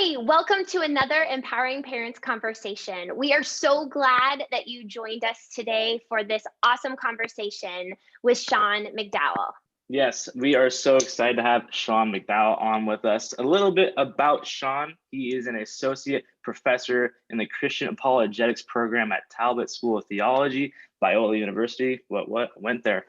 Hey, welcome to another Empowering Parents conversation. We are so glad that you joined us today for this awesome conversation with Sean McDowell. Yes, we are so excited to have Sean McDowell on with us. A little bit about Sean. He is an associate professor in the Christian Apologetics program at Talbot School of Theology, Biola University. What went there?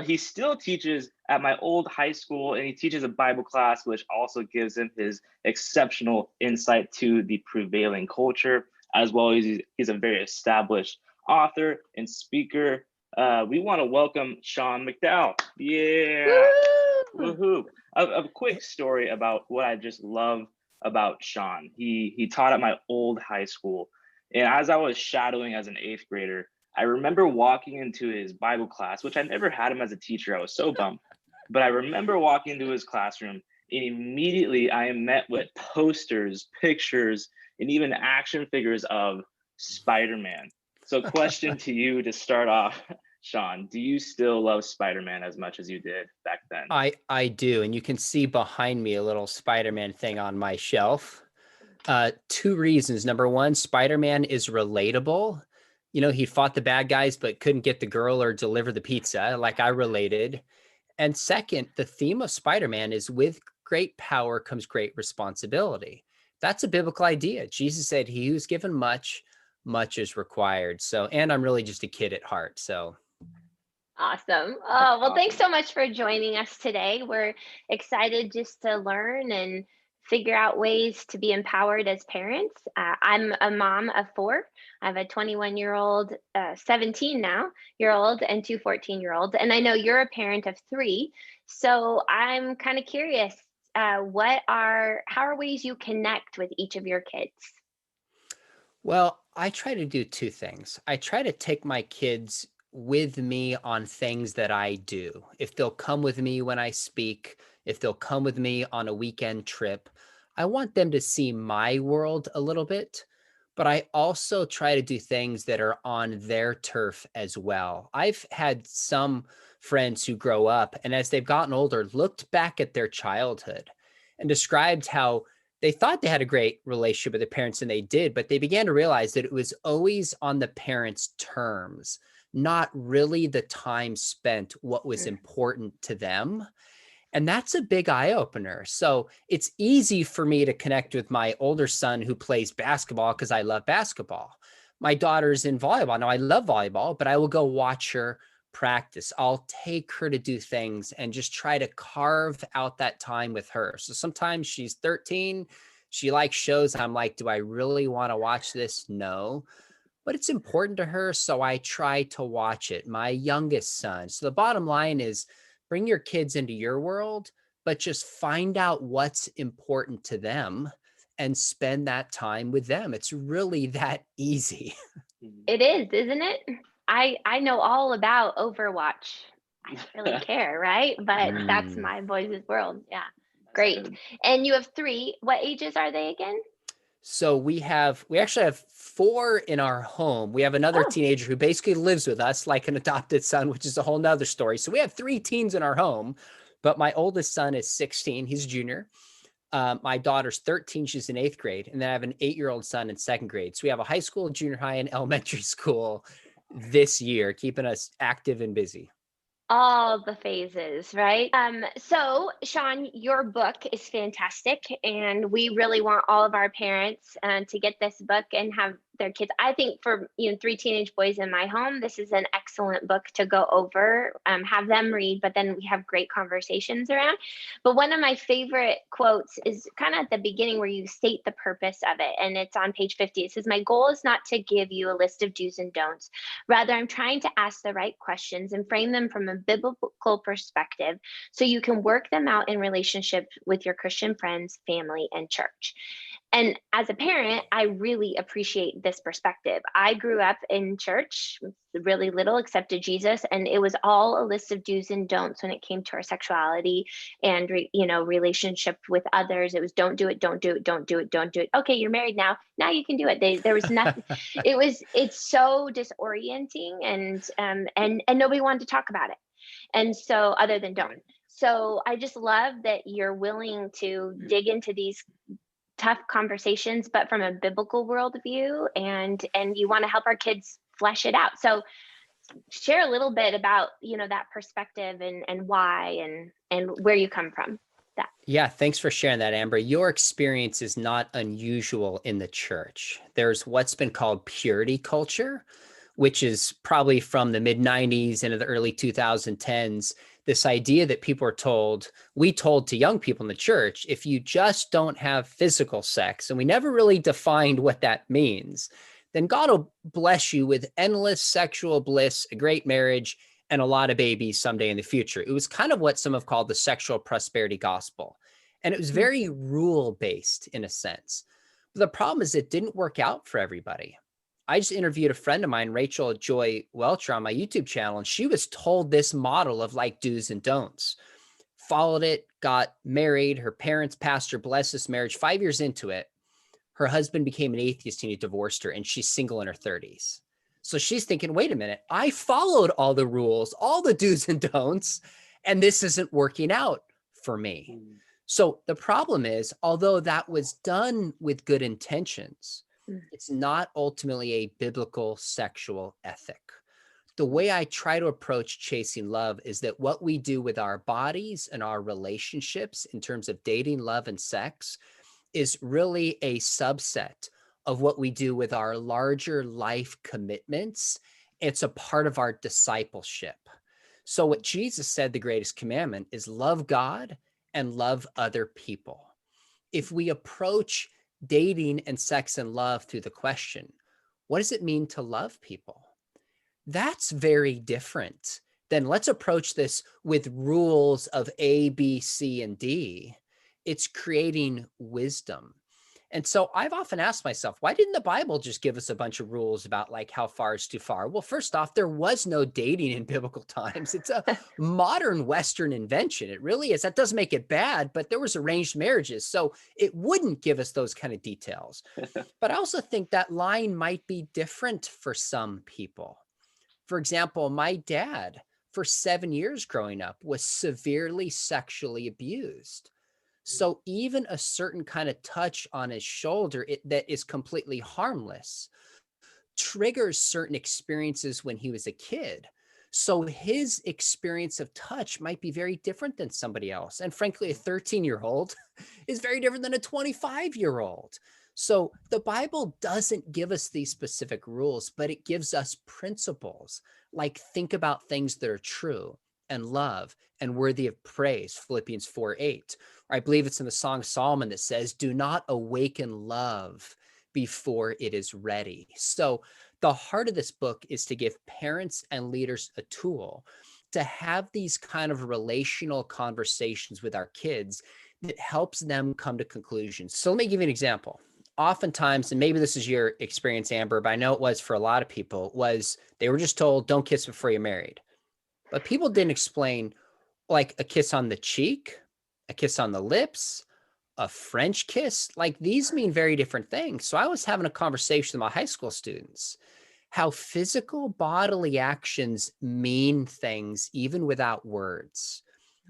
He still teaches at my old high school, and he teaches a Bible class, which also gives him his exceptional insight to the prevailing culture, as well as he's a very established author and speaker. We want to welcome Sean McDowell. Yeah. Woo! Woohoo. A quick story about what I just love about Sean. He taught at my old high school. And as I was shadowing as an eighth grader, I remember walking into his Bible class, which I never had him as a teacher. I was so bummed. But I remember walking into his classroom, and immediately I am met with posters, pictures, and even action figures of Spider-Man. So question to you to start off, Sean, do you still love Spider-Man as much as you did back then? I do, and you can see behind me a little Spider-Man thing on my shelf. Two reasons. Number one, Spider-Man is relatable. You know, he fought the bad guys but couldn't get the girl or deliver the pizza, like I related. And second, the theme of Spider-Man is with great power comes great responsibility. That's a biblical idea. Jesus said, he who's given much, much is required. So, and I'm really just a kid at heart. So Awesome. Oh, well, thanks so much for joining us today. We're excited just to learn and figure out ways to be empowered as parents. I'm a mom of four. I have a 21-year-old, 17 now year old, and two 14-year-olds. And I know you're a parent of three. So I'm kind of curious, how are ways you connect with each of your kids? well, I try to do two things. I try to take my kids with me on things that I do. If they'll come with me when I speak, if they'll come with me on a weekend trip, I want them to see my world a little bit, but I also try to do things that are on their turf as well. I've had some friends who grow up and as they've gotten older, looked back at their childhood and described how they thought they had a great relationship with their parents and they did, but they began to realize that it was always on the parents' terms, not really the time spent, what was important to them. And that's a big eye opener. So it's easy for me to connect with my older son who plays basketball because I love basketball. My daughter's in volleyball. Now I love volleyball, but I will go watch her practice. I'll take her to do things and just try to carve out that time with her. So sometimes she's 13. She likes shows. I'm like, do I really want to watch this? No, but it's important to her. So I try to watch it. My youngest son. So the bottom line is bring your kids into your world, but just find out what's important to them and spend that time with them. It's really that easy. It is, isn't it? I know all about Overwatch. I don't really care, right? But that's Mm. my boys' world. Yeah. That's Great. good. And you have three. What ages are they again? So we actually have four in our home. We have another Oh, teenager who basically lives with us like an adopted son, which is a whole nother story. So we have three teens in our home, but my oldest son is 16. He's a junior. My daughter's 13. She's in eighth grade. And then I have an 8-year-old son in second grade. So we have a high school, junior high, and elementary school this year, keeping us active and busy. all the phases, right? So Sean, your book is fantastic, and we really want all of our parents to get this book and have their kids. I think for three teenage boys in my home, this is an excellent book to go over, have them read, but then we have great conversations around. But one of my favorite quotes is kind of at the beginning where you state the purpose of it, and it's on page 50. It says, "My goal is not to give you a list of do's and don'ts. Rather, I'm trying to ask the right questions and frame them from a biblical perspective so you can work them out in relationship with your Christian friends, family, and church." And as a parent, I really appreciate this perspective. I grew up in church, really little, accepted Jesus, and it was all a list of do's and don'ts when it came to our sexuality and relationship with others. It was don't do it, don't do it, don't do it, don't do it. Okay, you're married now. Now you can do it. There was nothing. It's so disorienting, and nobody wanted to talk about it. And so, other than don't. So I just love that you're willing to dig into these tough conversations, but from a biblical worldview, and you want to help our kids flesh it out. So share a little bit about, that perspective and why and where you come from. That. Yeah, thanks for sharing that, Amber. Your experience is not unusual in the church. There's what's been called purity culture, which is probably from the mid 90s into the early 2010s. This idea that we told to young people in the church, if you just don't have physical sex, and we never really defined what that means, then God will bless you with endless sexual bliss, a great marriage, and a lot of babies someday in the future. It was kind of what some have called the sexual prosperity gospel. And it was very rule based in a sense. But the problem is it didn't work out for everybody. I just interviewed a friend of mine, Rachel Joy Welcher, on my YouTube channel, and she was told this model of like do's and don'ts, followed it, got married. Her parents, pastor, blessed this marriage. 5 years into it, her husband became an atheist and he divorced her, and she's single in her 30s. So she's thinking, wait a minute, I followed all the rules, all the do's and don'ts, and this isn't working out for me. So the problem is, although that was done with good intentions, it's not ultimately a biblical sexual ethic. The way I try to approach chasing love is that what we do with our bodies and our relationships in terms of dating, love, and sex is really a subset of what we do with our larger life commitments. It's a part of our discipleship. So what Jesus said, the greatest commandment, is love God and love other people. If we approach dating and sex and love through the question, what does it mean to love people? That's very different than let's approach this with rules of A, B, C, and D. It's creating wisdom. And so I've often asked myself, why didn't the Bible just give us a bunch of rules about like how far is too far? Well, first off, there was no dating in biblical times. It's a modern Western invention. It really is. That doesn't make it bad, but there was arranged marriages. So it wouldn't give us those kind of details. But I also think that line might be different for some people. For example, my dad, for 7 years growing up, was severely sexually abused. So even a certain kind of touch on his shoulder that is completely harmless triggers certain experiences when he was a kid. So his experience of touch might be very different than somebody else. And frankly, a 13-year-old is very different than a 25-year-old. So the Bible doesn't give us these specific rules, but it gives us principles, like think about things that are true and love and worthy of praise, Philippians 4:8. Or I believe it's in the Song of Solomon that says, do not awaken love before it is ready. So the heart of this book is to give parents and leaders a tool to have these kind of relational conversations with our kids that helps them come to conclusions. So let me give you an example. Oftentimes, and maybe this is your experience, Amber, but I know it was for a lot of people, was they were just told, don't kiss before you're married. But people didn't explain like a kiss on the cheek, a kiss on the lips, a French kiss. Like these mean very different things. So I was having a conversation with my high school students, how physical bodily actions mean things even without words.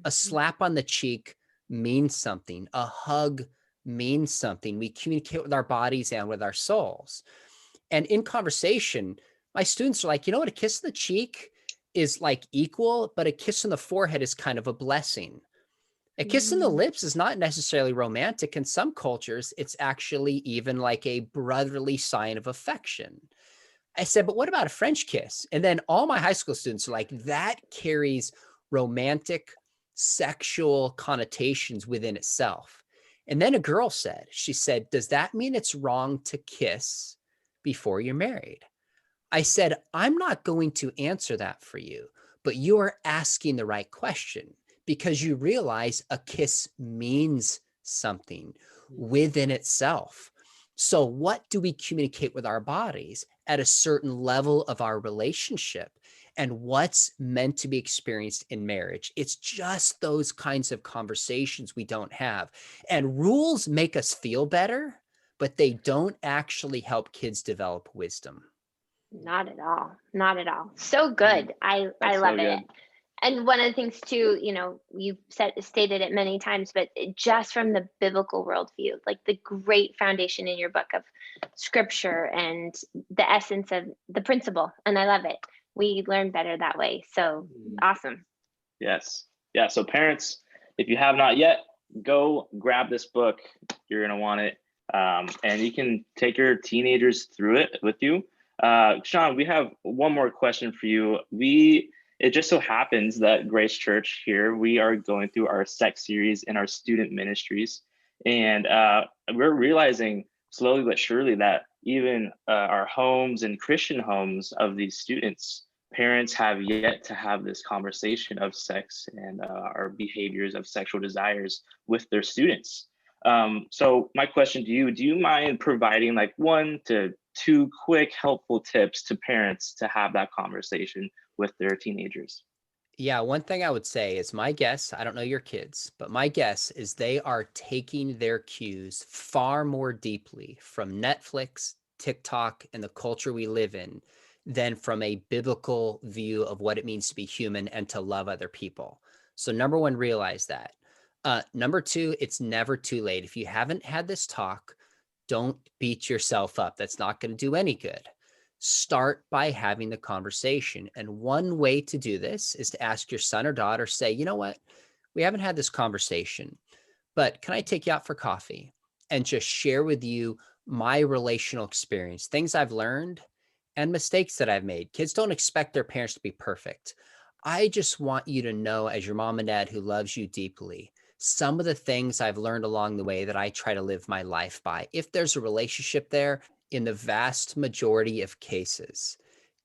A slap on the cheek means something. A hug means something. We communicate with our bodies and with our souls. And in conversation, my students are like, you know what? A kiss on the cheek is like equal, but a kiss on the forehead is kind of a blessing. A kiss on the lips is not necessarily romantic. In some cultures, it's actually even like a brotherly sign of affection. I said, but what about a French kiss? And then all my high school students are like, that carries romantic, sexual connotations within itself. And then a girl said, she said, does that mean it's wrong to kiss before you're married? I said, I'm not going to answer that for you, but you are asking the right question because you realize a kiss means something within itself. So what do we communicate with our bodies at a certain level of our relationship and what's meant to be experienced in marriage? It's just those kinds of conversations we don't have. And rules make us feel better, but they don't actually help kids develop wisdom. Not at all. Not at all. So good. I love it. And one of the things too, you've stated it many times, but just from the biblical worldview, like the great foundation in your book of scripture and the essence of the principle. And I love it. We learn better that way. So awesome. Yes. Yeah. So parents, if you have not yet, go grab this book. You're going to want it. And you can take your teenagers through it with you. Sean, we have one more question for you. It just so happens that Grace Church here, we are going through our sex series in our student ministries. And we're realizing slowly but surely that even our homes and Christian homes of these students, parents have yet to have this conversation of sex and our behaviors of sexual desires with their students. So my question to you, do you mind providing like 1 to 2 quick helpful tips to parents to have that conversation with their teenagers? Yeah, one thing I would say is my guess, I don't know your kids, but my guess is they are taking their cues far more deeply from Netflix, TikTok, and the culture we live in than from a biblical view of what it means to be human and to love other people. So number one, realize that. Number two, it's never too late. If you haven't had this talk, don't beat yourself up. That's not going to do any good. Start by having the conversation. And one way to do this is to ask your son or daughter, say, you know what, we haven't had this conversation, but can I take you out for coffee and just share with you my relational experience, things I've learned and mistakes that I've made. Kids don't expect their parents to be perfect. I just want you to know, as your mom and dad who loves you deeply, some of the things I've learned along the way that I try to live my life by. If there's a relationship there, in the vast majority of cases,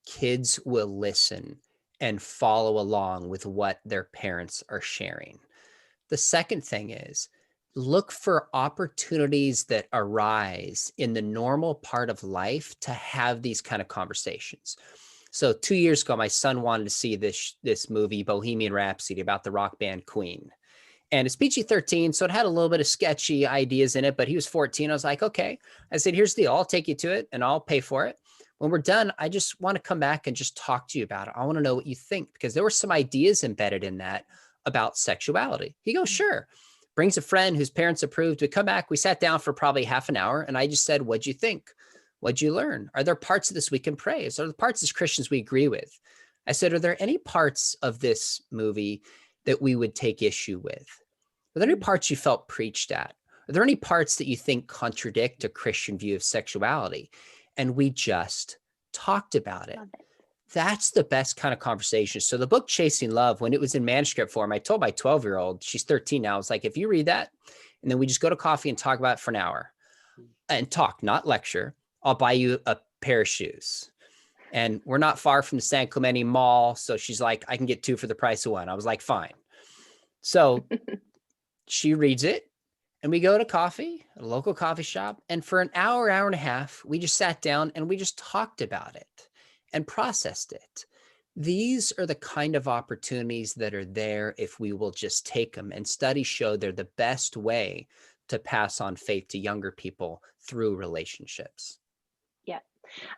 kids will listen and follow along with what their parents are sharing. The second thing is look for opportunities that arise in the normal part of life to have these kind of conversations. So 2 years ago, my son wanted to see this movie, Bohemian Rhapsody, about the rock band Queen. And it's PG-13, so it had a little bit of sketchy ideas in it, but he was 14. I was like, okay. I said, here's the deal. I'll take you to it and I'll pay for it. When we're done, I just want to come back and just talk to you about it. I want to know what you think, because there were some ideas embedded in that about sexuality. He goes, sure. Brings a friend whose parents approved. We come back. We sat down for probably half an hour. And I just said, what'd you think? What'd you learn? Are there parts of this we can praise? Are there parts as Christians we agree with? I said, are there any parts of this movie that we would take issue with? Are there any parts you felt preached at? Are there any parts that you think contradict a Christian view of sexuality? And we just talked about it. That's the best kind of conversation. So the book Chasing Love, when it was in manuscript form, I told my 12-year-old, she's 13 now, I was like, if you read that, and then we just go to coffee and talk about it for an hour and talk, not lecture, I'll buy you a pair of shoes. And we're not far from the San Clemente Mall. So she's like, I can get 2 for the price of 1. I was like, fine. So she reads it and we go to coffee, a local coffee shop. And for an hour, hour and a half, we just sat down and we just talked about it and processed it. These are the kind of opportunities that are there if we will just take them. And studies show they're the best way to pass on faith to younger people through relationships. Yeah.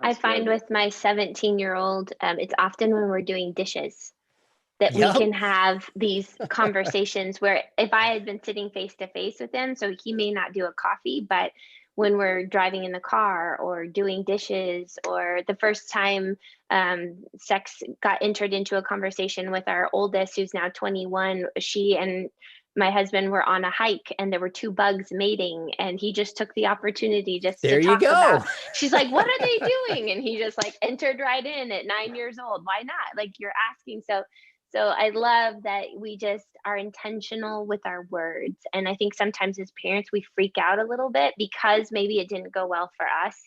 I find with my 17-year-old, it's often when we're doing dishes that we can have these conversations where if I had been sitting face to face with him, so he may not do a coffee, but when we're driving in the car or doing dishes, or the first time sex got entered into a conversation with our oldest, who's now 21, she and my husband were on a hike and there were 2 bugs mating, and he just took the opportunity just there to you talk go. about, she's like, what are they doing? And he just like entered right in at 9 years old. Why not? Like, you're asking. So I love that we just are intentional with our words. And I think sometimes as parents, we freak out a little bit because maybe it didn't go well for us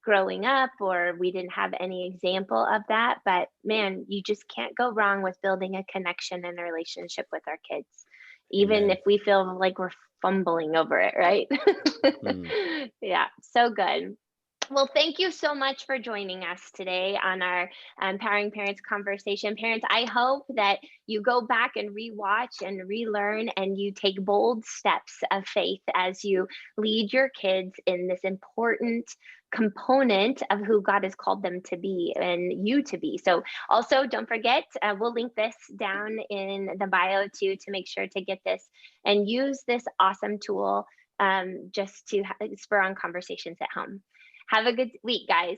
growing up, or we didn't have any example of that. But man, you just can't go wrong with building a connection and a relationship with our kids, even if we feel like we're fumbling over it, right? Yeah, so good. Well, thank you so much for joining us today on our Empowering Parents conversation. Parents, I hope that you go back and rewatch and relearn and you take bold steps of faith as you lead your kids in this important component of who God has called them to be and you to be. So, also, don't forget, we'll link this down in the bio too to make sure to get this and use this awesome tool just to spur on conversations at home. Have a good week, guys.